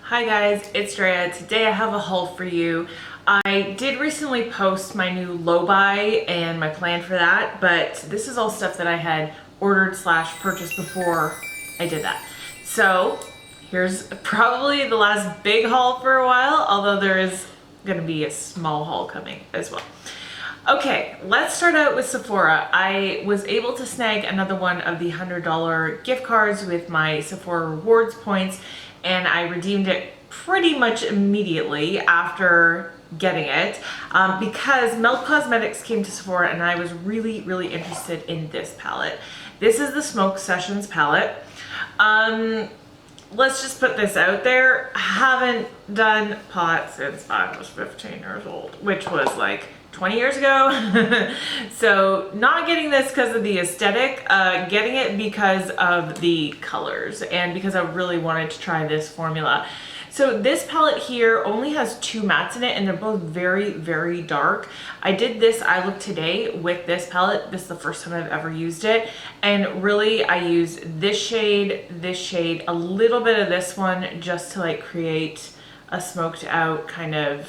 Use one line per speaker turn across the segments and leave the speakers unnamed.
Hi guys, it's Andrea. Today I have a haul for you. I did recently post my new low buy and my plan for that, but this is all stuff that I had ordered / purchased before I did that. So here's probably the last big haul for a while, although there is going to be a small haul coming as well. Okay, let's start out with Sephora. I was able to snag another one of the $100 gift cards with my Sephora rewards points, and I redeemed it pretty much immediately after getting it because Milk Cosmetics came to Sephora and I was really interested in this palette. This is the Smoke Sessions palette. Let's just put this out there. I haven't done pot since I was 15 years old, which was like 20 years ago. So not getting this because of the aesthetic, getting it because of the colors and because I really wanted to try this formula. So this palette here only has 2 mattes in it and they're both very dark. I did this eye look today with this palette. This is the first time I've ever used it. And really I used this shade, a little bit of this one just to like create a smoked out kind of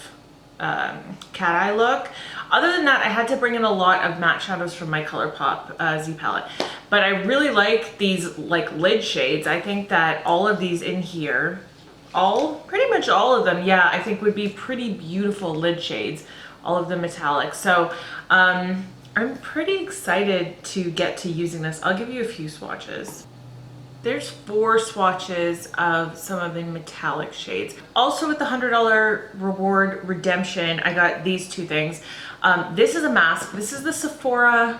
cat eye look. Other than that, I had to bring in a lot of matte shadows from my Colourpop Z palette. But I really like these like lid shades. I think that all of these in here, pretty much all of them, yeah, I think would be pretty beautiful lid shades, all of the metallics. So I'm pretty excited to get to using this. I'll give you a few swatches. There's 4 swatches of some of the metallic shades. Also with the $100 reward redemption, I got these 2 things. This is a mask. This is the Sephora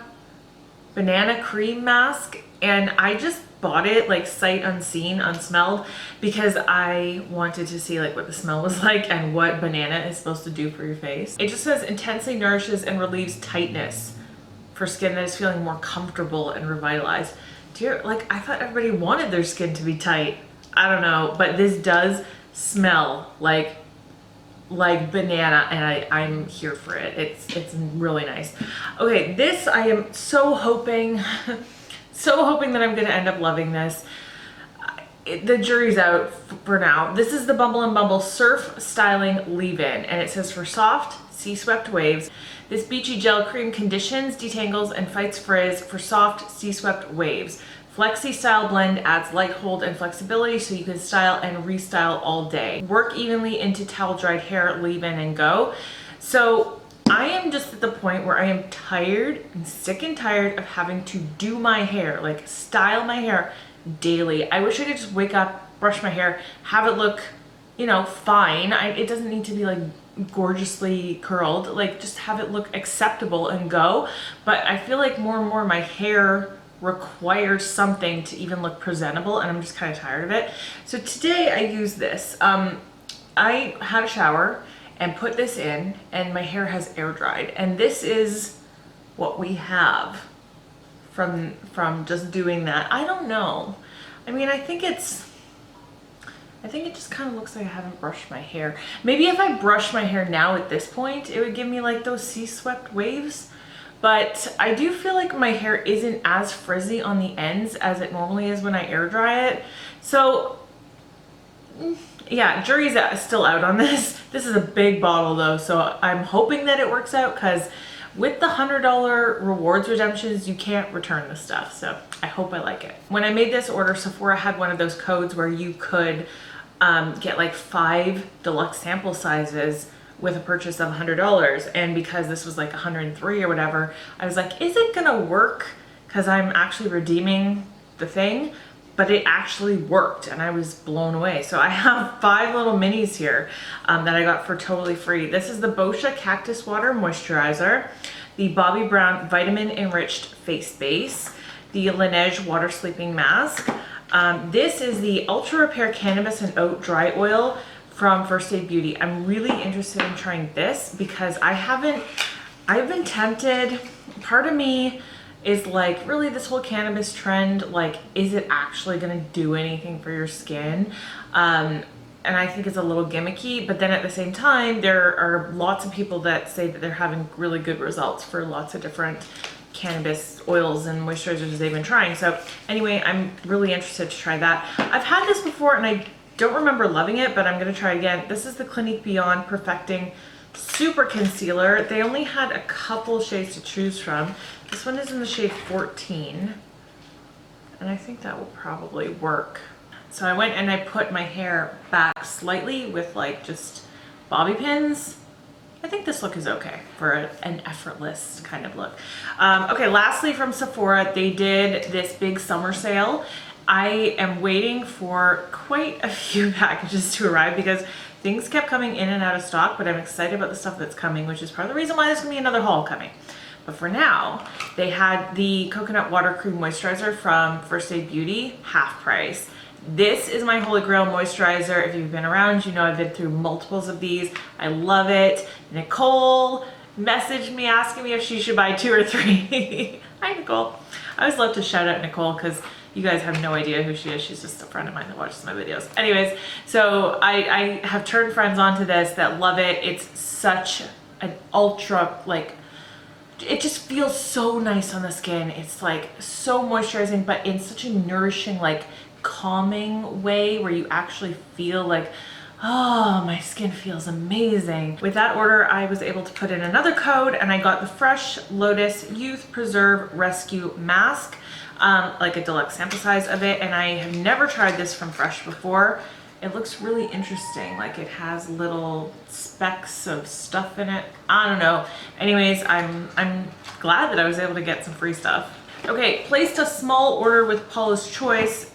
Banana Cream Mask, and I just bought it like sight unseen, unsmelled, because I wanted to see like what the smell was like and what banana is supposed to do for your face. It just says intensely nourishes and relieves tightness for skin that is feeling more comfortable and revitalized. Dear, like I thought everybody wanted their skin to be tight. I don't know, but this does smell like banana, and I'm here for it. It's really nice. Okay, this I am so hoping that I'm gonna end up loving this. The jury's out for now. This is the Bumble & Bumble Surf Styling Leave-In, and it says for soft, sea-swept waves. This beachy gel cream conditions, detangles, and fights frizz for soft, sea-swept waves. Flexi Style Blend adds light hold and flexibility so you can style and restyle all day. Work evenly into towel-dried hair, leave-in and go. So I am just at the point where I am tired and sick and tired of having to do my hair, like style my hair daily. I wish I could just wake up, brush my hair, have it look, you know, fine. It doesn't need to be like gorgeously curled, like just have it look acceptable and go. But I feel like more and more my hair requires something to even look presentable, and I'm just kind of tired of it. So today I use this. I had a shower and put this in, and my hair has air dried, and this is what we have from just doing that. I don't know. I mean, I think it just kind of looks like I haven't brushed my hair. Maybe if I brush my hair now at this point, it would give me like those sea-swept waves. But I do feel like my hair isn't as frizzy on the ends as it normally is when I air dry it. So yeah, jury's still out on this. This is a big bottle though, so I'm hoping that it works out, because with the $100 rewards redemptions, you can't return the stuff. So I hope I like it. When I made this order, Sephora had one of those codes where you could get like 5 deluxe sample sizes with a purchase of $100, and because this was like 103 or whatever, I was like, is it gonna work? Because I'm actually redeeming the thing. But it actually worked, and I was blown away. So I have 5 little minis here that I got for totally free. This is the Boscia Cactus Water Moisturizer, the Bobbi Brown Vitamin Enriched Face Base, the Laneige Water Sleeping Mask. This is the Ultra Repair Cannabis and Oat Dry Oil from First Aid Beauty. I'm really interested in trying this because I've been tempted. Part of me is like, really, this whole cannabis trend, like, is it actually gonna do anything for your skin? And I think it's a little gimmicky, but then at the same time, there are lots of people that say that they're having really good results for lots of different cannabis oils and moisturizers they've been trying. So anyway, I'm really interested to try that. I've had this before and I Don't remember loving it, but I'm gonna try again. This is the Clinique Beyond Perfecting Super Concealer. They only had a couple shades to choose from. This one is in the shade 14, and I think that will probably work. So I went and I put my hair back slightly with like just bobby pins. I think this look is okay for an effortless kind of look. Okay, lastly from Sephora, they did this big summer sale. I am waiting for quite a few packages to arrive because things kept coming in and out of stock, but I'm excited about the stuff that's coming, which is part of the reason why there's gonna be another haul coming. But for now, they had the Coconut Water Cream Moisturizer from First Aid Beauty, half price. This is my holy grail moisturizer. If you've been around, you know I've been through multiples of these. I love it. Nicole messaged me asking me if she should buy 2 or 3. Hi, Nicole. I always love to shout out Nicole because you guys have no idea who she is. She's just a friend of mine that watches my videos. Anyways, so I have turned friends onto this that love it. It's such an ultra, like, it just feels so nice on the skin. It's like so moisturizing, but in such a nourishing, like calming way where you actually feel like, oh, my skin feels amazing. With that order, I was able to put in another code and I got the Fresh Lotus Youth Preserve Rescue Mask, like a deluxe sample size of it. And I have never tried this from Fresh before. It looks really interesting. Like it has little specks of stuff in it. I don't know. Anyways, I'm glad that I was able to get some free stuff. Okay, placed a small order with Paula's Choice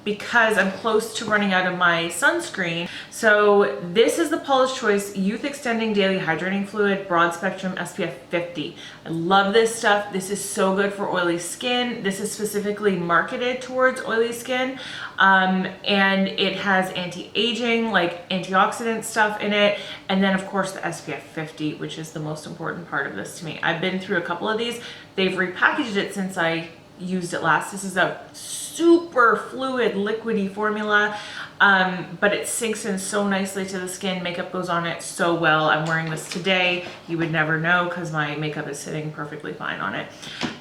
because I'm close to running out of my sunscreen. So this is the Paula's Choice Youth Extending Daily Hydrating Fluid Broad Spectrum SPF 50. I love this stuff. This is so good for oily skin. This is specifically marketed towards oily skin. And it has anti-aging, like antioxidant stuff in it. And then of course the SPF 50, which is the most important part of this to me. I've been through a couple of these. They've repackaged it since I used it last. This is a super fluid, liquidy formula, but it sinks in so nicely to the skin. Makeup goes on it so well. I'm wearing this today. You would never know because my makeup is sitting perfectly fine on it.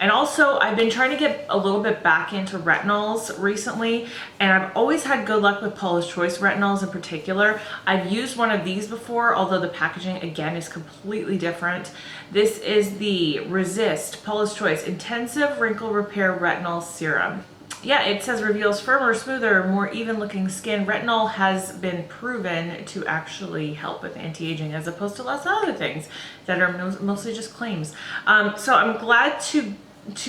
And also, I've been trying to get a little bit back into retinols recently, and I've always had good luck with Paula's Choice retinols in particular. I've used one of these before, although the packaging, again, is completely different. This is the Resist Paula's Choice Intensive Wrinkle Repair Retinol Serum. Yeah, it says reveals firmer, smoother, more even looking skin. Retinol has been proven to actually help with anti-aging as opposed to lots of other things that are mostly just claims. So I'm glad to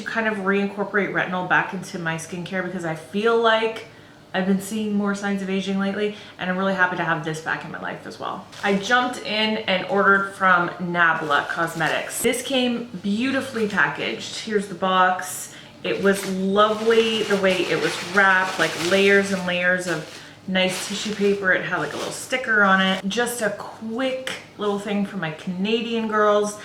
kind of reincorporate retinol back into my skincare because I feel like I've been seeing more signs of aging lately, and I'm really happy to have this back in my life as well. I jumped in and ordered from NABLA Cosmetics. This came beautifully packaged. Here's the box. It was lovely the way it was wrapped, like layers and layers of nice tissue paper. It had like a little sticker on it. Just a quick little thing for my Canadian girls.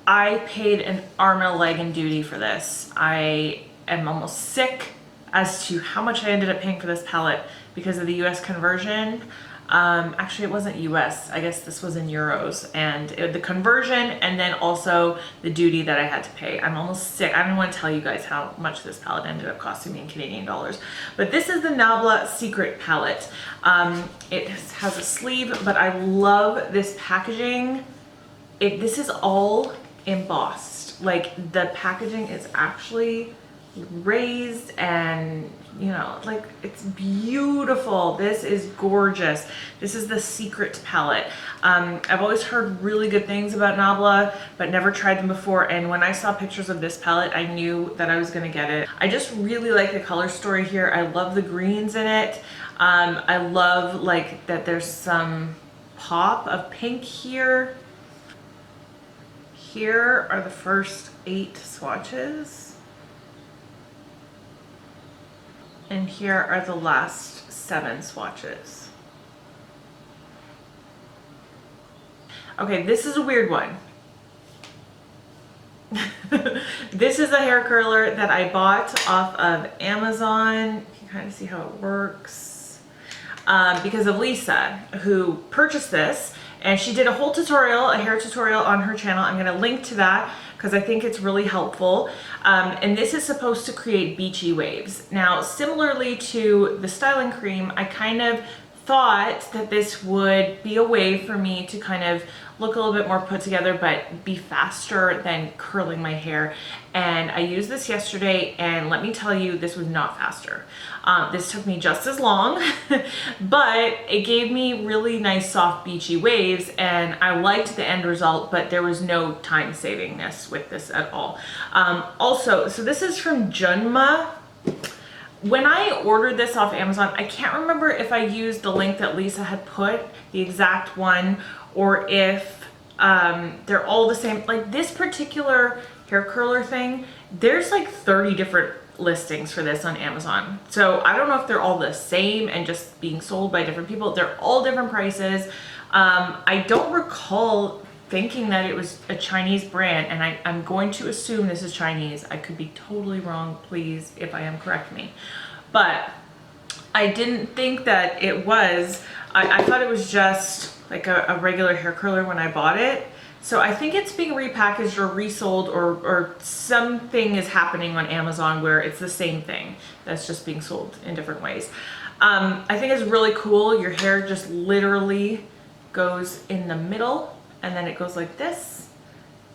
I paid an arm and a leg in duty for this. I am almost sick as to how much I ended up paying for this palette because of the US conversion. Actually, it wasn't US. I guess this was in euros, and the conversion and then also the duty that I had to pay. I'm almost sick. I don't want to tell you guys how much this palette ended up costing me in Canadian dollars. But this is the NABLA Secret Palette. It has a sleeve, but I love this packaging. This is all embossed. Like the packaging is actually raised and, you know, like it's beautiful. This is gorgeous. This is the Secret palette. I've always heard really good things about NABLA, but never tried them before. And when I saw pictures of this palette, I knew that I was gonna get it. I just really like the color story here. I love the greens in it. I love like that there's some pop of pink here. Here are the first 8 swatches. And here are the last 7 swatches. Okay, this is a weird one. This is a hair curler that I bought off of Amazon. You can kind of see how it works. Because of Lisa, who purchased this, and she did a whole tutorial, a hair tutorial on her channel. I'm gonna link to that because I think it's really helpful. And this is supposed to create beachy waves. Now, similarly to the styling cream, I kind of thought that this would be a way for me to kind of look a little bit more put together, but be faster than curling my hair. And I used this yesterday, and let me tell you, this was not faster. This took me just as long, but it gave me really nice soft beachy waves, and I liked the end result, but there was no time savingness with this at all. Also, so this is from Junma. When I ordered this off Amazon, I can't remember if I used the link that Lisa had put, the exact one, or if they're all the same. Like this particular hair curler thing, there's like 30 different listings for this on Amazon. So I don't know if they're all the same and just being sold by different people. They're all different prices. I don't recall thinking that it was a Chinese brand, and I'm going to assume this is Chinese. I could be totally wrong. Please, if I am, correct me. But I didn't think that it was. I thought it was just like a regular hair curler when I bought it. So I think it's being repackaged or resold, or something is happening on Amazon where it's the same thing that's just being sold in different ways. I think it's really cool. Your hair just literally goes in the middle, and then it goes like this,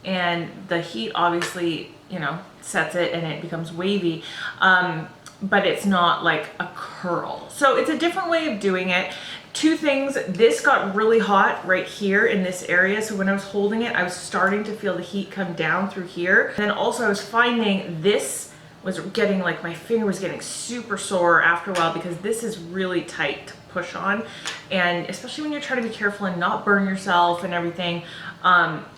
and the heat obviously, you know, sets it and it becomes wavy, but it's not like a curl. So it's a different way of doing it. Two things, this got really hot right here in this area, so when I was holding it, I was starting to feel the heat come down through here. And then also I was finding this was getting, like, my finger was getting super sore after a while, because this is really tight to push on, and especially when you're trying to be careful and not burn yourself and everything,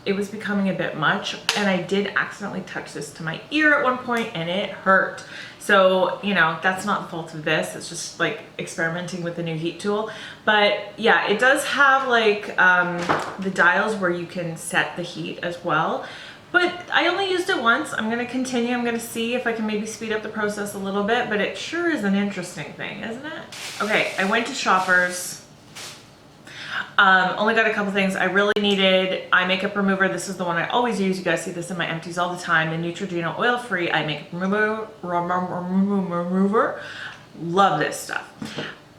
it was becoming a bit much. And I did accidentally touch this to my ear at one point, and it hurt. So, you know, that's not the fault of this. It's just like experimenting with the new heat tool. But yeah, it does have like the dials where you can set the heat as well. But I only used it once. I'm gonna continue. I'm gonna see if I can maybe speed up the process a little bit, but it sure is an interesting thing, isn't it? Okay, I went to Shoppers. Only got a couple things. I really needed eye makeup remover. This is the one I always use. You guys see this in my empties all the time. The Neutrogena oil-free eye makeup remover. Love this stuff.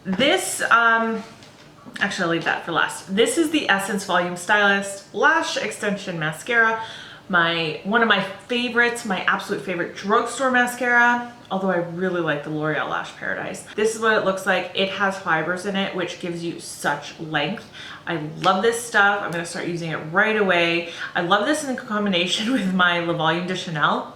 This, actually I'll leave that for last. This is the Essence Volume Stylist Lash Extension Mascara. One of my favorites, my absolute favorite drugstore mascara, although I really like the L'Oreal Lash Paradise. This is what it looks like. It has fibers in it, which gives you such length. I love this stuff. I'm gonna start using it right away. I love this in combination with my Le Volume de Chanel,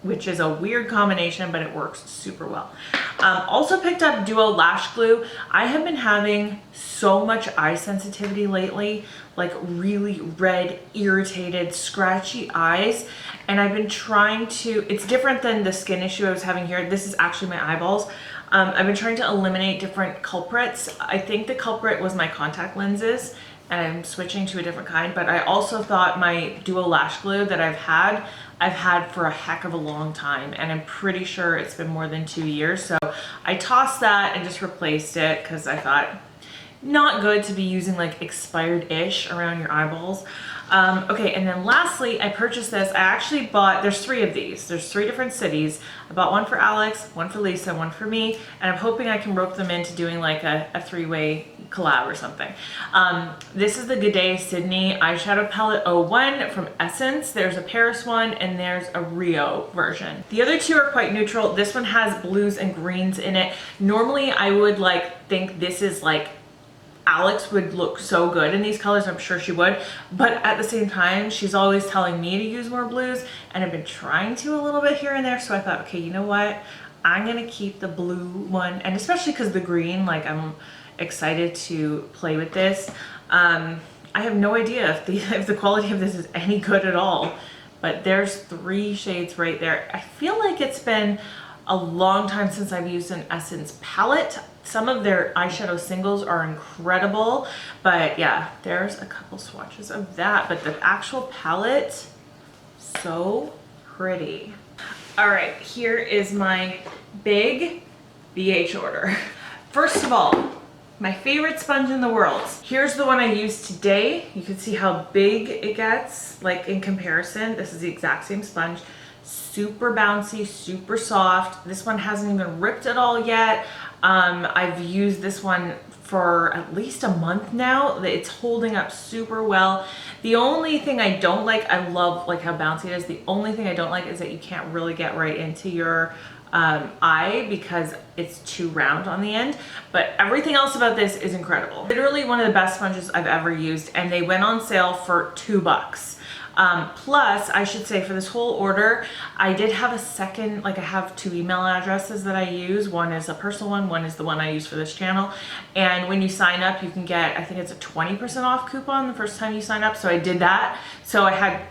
which is a weird combination, but it works super well. Also picked up Duo Lash Glue. I have been having so much eye sensitivity lately, like really red, irritated, scratchy eyes. And I've been trying to, it's different than the skin issue I was having here. This is actually my eyeballs. I've been trying to eliminate different culprits. I think the culprit was my contact lenses, and I'm switching to a different kind, but I also thought my Duo Lash Glue that I've had for a heck of a long time, and I'm pretty sure it's been more than 2 years. So I tossed that and just replaced it, because I thought, not good to be using like expired-ish around your eyeballs. Okay, and then lastly, I purchased this. I actually bought, there's 3 of these. There's 3 different cities. I bought one for Alex, one for Lisa, one for me, and I'm hoping I can rope them into doing like a 3-way collab or something. This is the Good Day Sydney Eyeshadow Palette 01 from Essence. There's a Paris one, and there's a Rio version. The other 2 are quite neutral. This one has blues and greens in it. Normally, I would like think this is like, Alex would look so good in these colors, I'm sure she would, but at the same time, she's always telling me to use more blues, and I've been trying to a little bit here and there, so I thought, okay, you know what? I'm gonna keep the blue one, and especially because the green, like, I'm excited to play with this. I have no idea if the quality of this is any good at all, but there's 3 shades right there. I feel like it's been a long time since I've used an Essence palette. Some of their eyeshadow singles are incredible, but yeah, there's a couple swatches of that, but the actual palette, so pretty. All right, here is my big BH order. First of all, my favorite sponge in the world. Here's the one I used today. You can see how big it gets, like in comparison. This is the exact same sponge. Super bouncy, super soft. This one hasn't even ripped at all yet. I've used this one for at least a month now. It's holding up super well. The only thing I don't like, I love like how bouncy it is. The only thing I don't like is that you can't really get right into your eye because it's too round on the end, but everything else about this is incredible. Literally one of the best sponges I've ever used, and they went on sale for $2. Plus, I should say for this whole order, I did have a second, like I have 2 email addresses that I use. One is a personal one is the one I use for this channel. And when you sign up, you can get, I think it's a 20% off coupon the first time you sign up. So I did that. So I had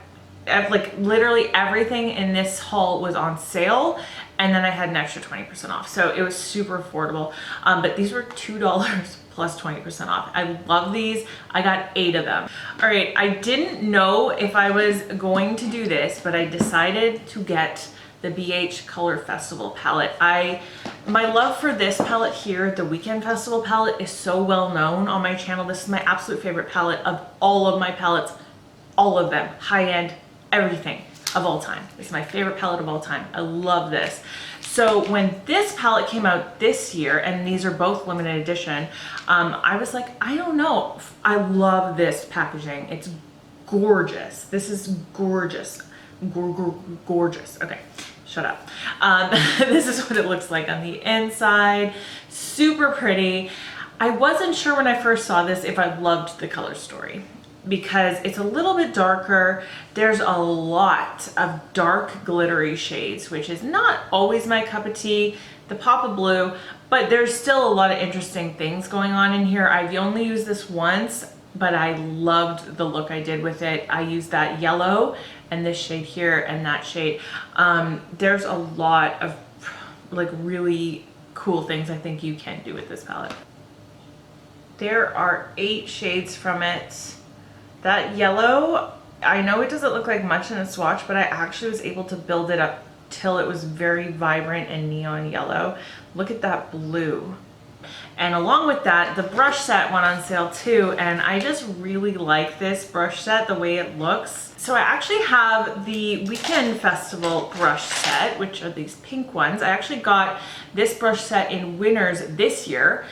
like literally everything in this haul was on sale, and then I had an extra 20% off. So it was super affordable. But these were $2 plus 20% off. I love these. I got 8 of them. All right, I didn't know if I was going to do this, but I decided to get the BH Color Festival palette. My love for this palette here, the Weekend Festival palette, is so well known on my channel. This is my absolute favorite palette of all of my palettes, all of them, high-end, everything of all time. It's my favorite palette of all time. I love this. So when this palette came out this year, and these are both limited edition, I was like, I don't know. I love this packaging. It's gorgeous. This is gorgeous. Gorgeous. Okay, shut up. This is what it looks like on the inside. Super pretty. I wasn't sure when I first saw this if I loved the color story, because it's a little bit darker. There's a lot of dark glittery shades, which is not always my cup of tea, the pop of blue, but there's still a lot of interesting things going on in here. I've only used this once, but I loved the look I did with it. I used that yellow and this shade here and that shade. There's a lot of like really cool things I think you can do with this palette. There are 8 shades from it. That yellow, I know it doesn't look like much in a swatch, but I actually was able to build it up till it was very vibrant and neon yellow. Look at that blue. And along with that, the brush set went on sale too, and I just really like this brush set, the way it looks. So I actually have the Weekend Festival brush set, which are these pink ones. I actually got this brush set in Winners this year,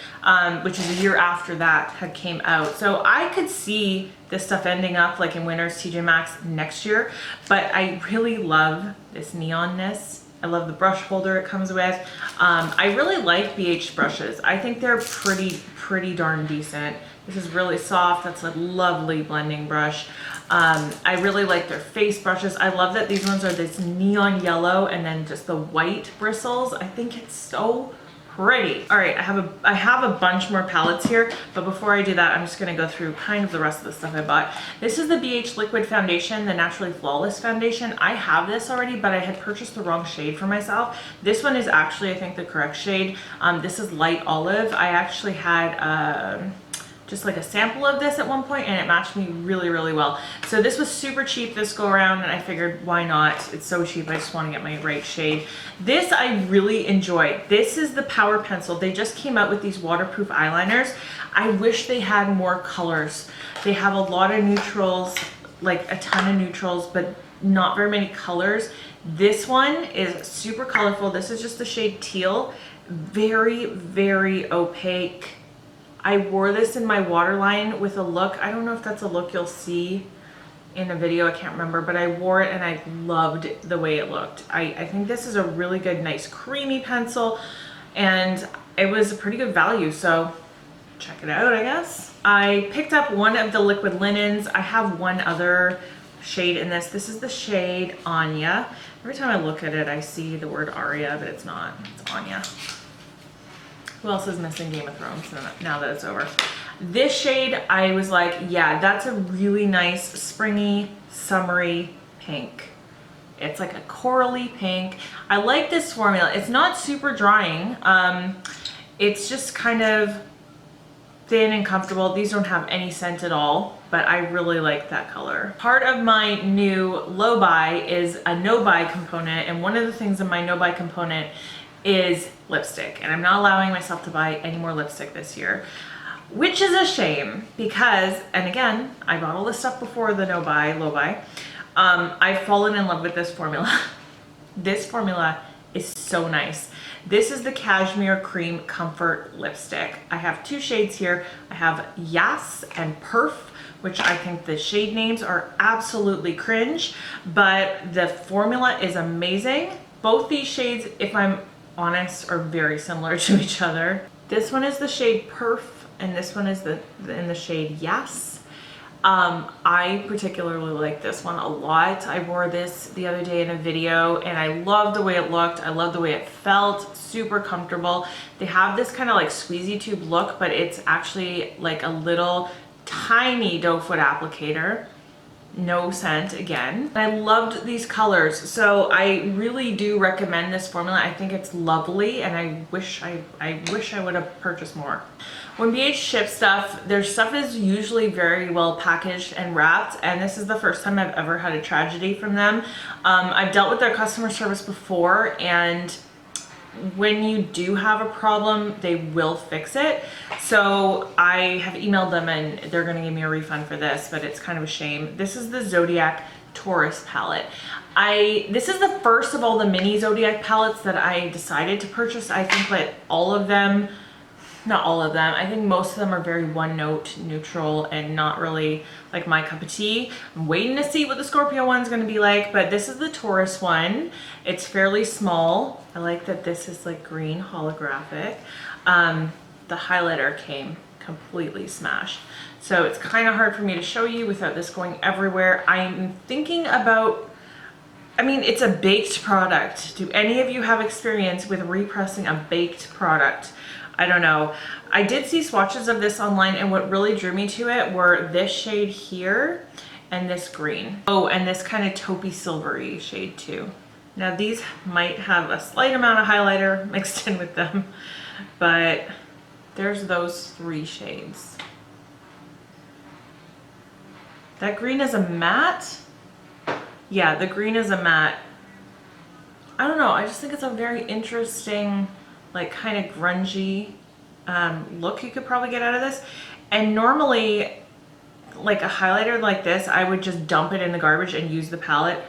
which is a year after that had came out. So I could see this stuff ending up like in Winners, TJ Maxx next year, but I really love this neonness. I love the brush holder it comes with. I really like BH brushes. I think they're pretty darn decent. This is really soft. That's a lovely blending brush. I really like their face brushes. I love that these ones are this neon yellow and then just the white bristles. I think it's so pretty. All right, I have a bunch more palettes here, but before I do that, I'm just gonna go through kind of the rest of the stuff I bought. This is the BH Liquid Foundation, the Naturally Flawless Foundation. I have this already, but I had purchased the wrong shade for myself. This one is actually, I think, the correct shade. This is light olive. I actually had just like a sample of this at one point, and it matched me really well. So this was super cheap this go around, and I figured why not? It's so cheap, I just want to get my right shade. This I really enjoyed. This is the Power Pencil. They just came out with these waterproof eyeliners. I wish they had more colors. They have a lot of neutrals, like a ton of neutrals, but not very many colors. This one is super colorful. This is just the shade teal. Very opaque. I wore this in my waterline with a look. I don't know if that's a look you'll see in a video, I can't remember, but I wore it and I loved the way it looked. I think this is a really good, nice creamy pencil, and it was a pretty good value, so check it out, I guess. I picked up one of the liquid linens. I have one other shade in this. This is the shade Anya. Every time I look at it, I see the word Aria, but it's not, it's Anya. Who else is missing Game of Thrones now that it's over? This shade, I was like, yeah, that's a really nice springy, summery pink. It's like a corally pink. I like this formula. It's not super drying. It's just kind of thin and comfortable. These don't have any scent at all, but I really like that color. Part of my new low buy is a no buy component, and one of the things in my no buy component is lipstick, and I'm not allowing myself to buy any more lipstick this year, which is a shame because, and again, I bought all this stuff before the no buy, low buy. I've fallen in love with this formula. This formula is so nice. This is the Cashmere Cream Comfort Lipstick. I have two shades here. I have Yas and Perf, which I think the shade names are absolutely cringe, but the formula is amazing. Both these shades, if I'm honest, are very similar to each other. This one is the shade Perf, and this one is in the shade Yas. I particularly like this one a lot. I wore this the other day in a video and I loved the way it looked. I loved the way it felt, super comfortable. They have this kind of like squeezy tube look, but it's actually like a little tiny doe foot applicator. No scent again. I loved these colors, so I really do recommend this formula. I think it's lovely, and I wish I would have purchased more. When BH ships stuff, their stuff is usually very well packaged and wrapped, and this is the first time I've ever had a tragedy from them. I've dealt with their customer service before, and when you do have a problem, they will fix it. So I have emailed them and they're gonna give me a refund for this, but it's kind of a shame. This is the Zodiac Taurus palette. This is the first of all the mini Zodiac palettes that I decided to purchase. I think that all of them, not all of them, I think most of them are very one note neutral and not really like my cup of tea. I'm waiting to see what the Scorpio one's gonna be like, but this is the Taurus one. It's fairly small. I like that this is like green holographic. The highlighter came completely smashed. So it's kind of hard for me to show you without this going everywhere. I'm thinking about, I mean, it's a baked product. Do any of you have experience with repressing a baked product? I don't know. I did see swatches of this online, and what really drew me to it were this shade here and this green. Oh, and this kind of taupey silvery shade too. Now these might have a slight amount of highlighter mixed in with them, but there's those three shades. That green is a matte. Yeah, the green is a matte. I don't know, I just think it's a very interesting, like kind of grungy look you could probably get out of this. And normally, like a highlighter like this, I would just dump it in the garbage and use the palette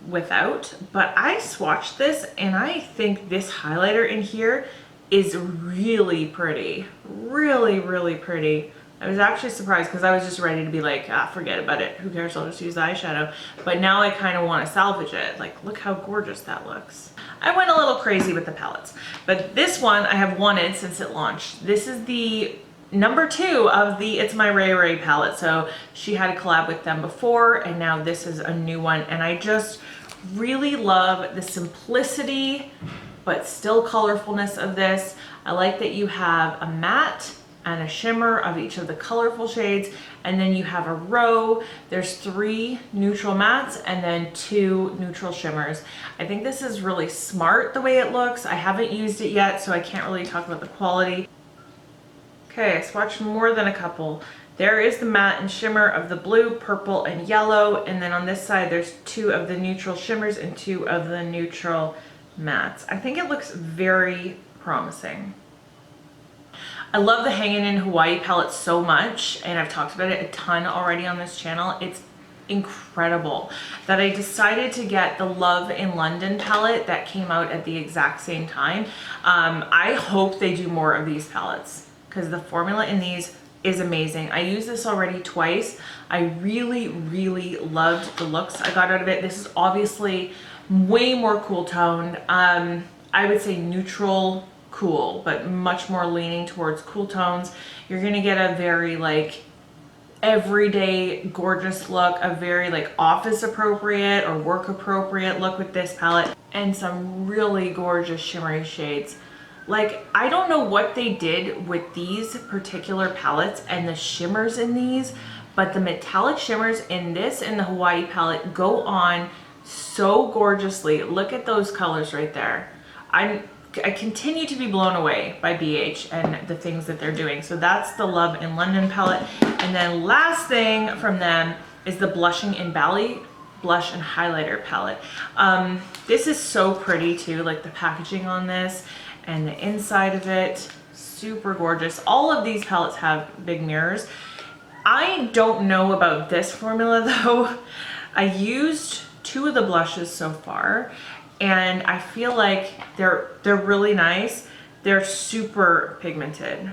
without. But I swatched this and I think this highlighter in here is really pretty. Really, really pretty. I was actually surprised because I was just ready to be like, ah, forget about it. Who cares? I'll just use the eyeshadow. But now I kind of want to salvage it. Like, look how gorgeous that looks. I went a little crazy with the palettes, but this one I have wanted since it launched. This is the number 2 of the It's My Ray Ray palette. So she had a collab with them before, and now this is a new one. And I just really love the simplicity, but still colorfulness of this. I like that you have a matte and a shimmer of each of the colorful shades, and then you have a row. There's 3 neutral mattes and then 2 neutral shimmers. I think this is really smart the way it looks. I haven't used it yet, so I can't really talk about the quality. Okay, I swatched more than a couple. There is the matte and shimmer of the blue, purple, and yellow, and then on this side there's 2 of the neutral shimmers and 2 of the neutral mattes. I think it looks very promising. I love the Hangin' in Hawaii palette so much, and I've talked about it a ton already on this channel. It's incredible that I decided to get the Love in London palette that came out at the exact same time. I hope they do more of these palettes because the formula in these is amazing. I used this already twice. I really, really loved the looks I got out of it. This is obviously way more cool toned. I would say neutral cool, but much more leaning towards cool tones. You're gonna get a very like everyday gorgeous look, a very like office appropriate or work appropriate look with this palette, and some really gorgeous shimmery shades. Like, I don't know what they did with these particular palettes and the shimmers in these, but the metallic shimmers in this and the Hawaii palette go on so gorgeously. Look at those colors right there. I continue to be blown away by BH and the things that they're doing. So that's the Love in London palette. And then last thing from them is the Blushing in Bali blush and highlighter palette. This is so pretty too, like the packaging on this and the inside of it, super gorgeous. All of these palettes have big mirrors. I don't know about this formula though. I used 2 of the blushes so far, and I feel like they're really nice. They're super pigmented.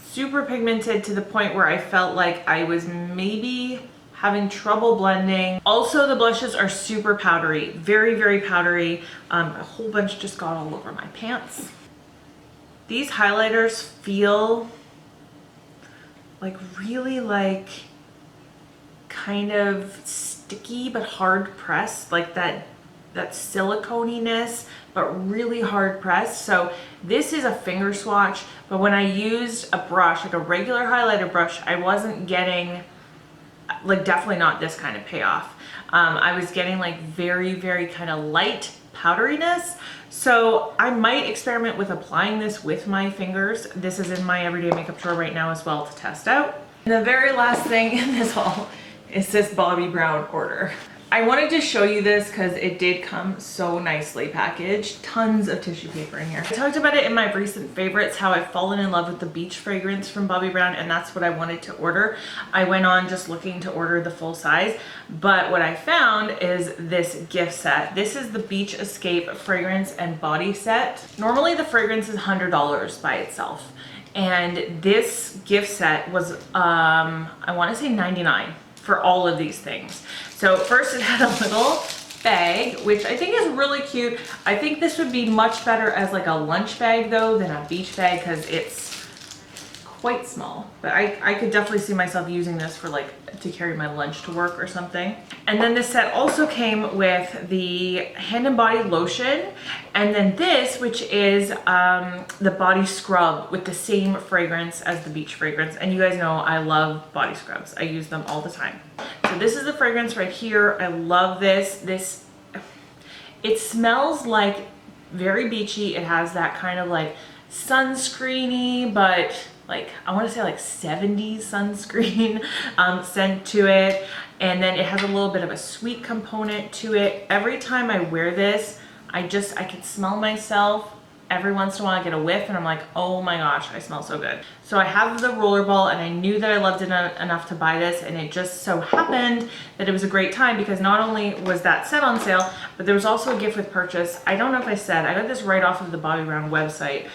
Super pigmented to the point where I felt like I was maybe having trouble blending. Also, the blushes are super powdery, very, very powdery. A whole bunch just got all over my pants. These highlighters feel like really like kind of sticky but hard pressed, like that siliconiness, but really hard pressed. So this is a finger swatch, but when I used a brush, like a regular highlighter brush, I wasn't getting, like, definitely not this kind of payoff. I was getting like very, very kind of light powderiness. So I might experiment with applying this with my fingers. This is in my everyday makeup drawer right now as well to test out. And the very last thing in this haul is this Bobbi Brown order. I wanted to show you this because it did come so nicely packaged. Tons of tissue paper in here. I talked about it in my recent favorites, how I've fallen in love with the beach fragrance from Bobbi Brown, and that's what I wanted to order. I went on just looking to order the full size, but what I found is this gift set. This is the Beach Escape fragrance and body set. Normally the fragrance is $100 by itself, and this gift set was, I want to say $99 for all of these things. So first it had a little bag, which I think is really cute. I think this would be much better as like a lunch bag though than a beach bag because it's quite small. But I could definitely see myself using this for like to carry my lunch to work or something. And then this set also came with the hand and body lotion, and then this, which is the body scrub with the same fragrance as the beach fragrance. And you guys know I love body scrubs. I use them all the time. So this is the fragrance right here. I love this. It smells like very beachy. It has that kind of like sunscreeny, but like I want to say like 70s sunscreen scent to it. And then it has a little bit of a sweet component to it. Every time I wear this, I can smell myself. Every once in a while I get a whiff and I'm like, oh my gosh, I smell so good. So I have the rollerball and I knew that I loved it enough to buy this, and it just so happened that it was a great time because not only was that set on sale, but there was also a gift with purchase. I don't know if I said, I got this right off of the Bobbi Brown website.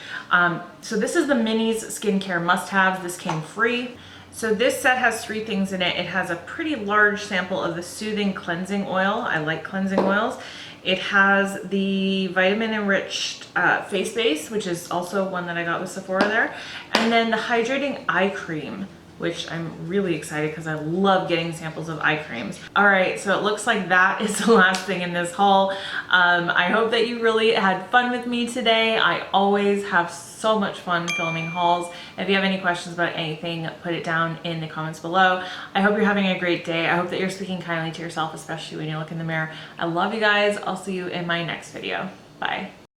So this is the Minis skincare must-haves. This came free. So this set has 3 things in it. It has a pretty large sample of the Soothing Cleansing Oil. I like cleansing oils. It has the vitamin enriched face base, which is also one that I got with Sephora there. And then the hydrating eye cream, which I'm really excited because I love getting samples of eye creams. All right, so it looks like that is the last thing in this haul. I hope that you really had fun with me today. I always have so much fun filming hauls. If you have any questions about anything, put it down in the comments below. I hope you're having a great day. I hope that you're speaking kindly to yourself, especially when you look in the mirror. I love you guys. I'll see you in my next video. Bye.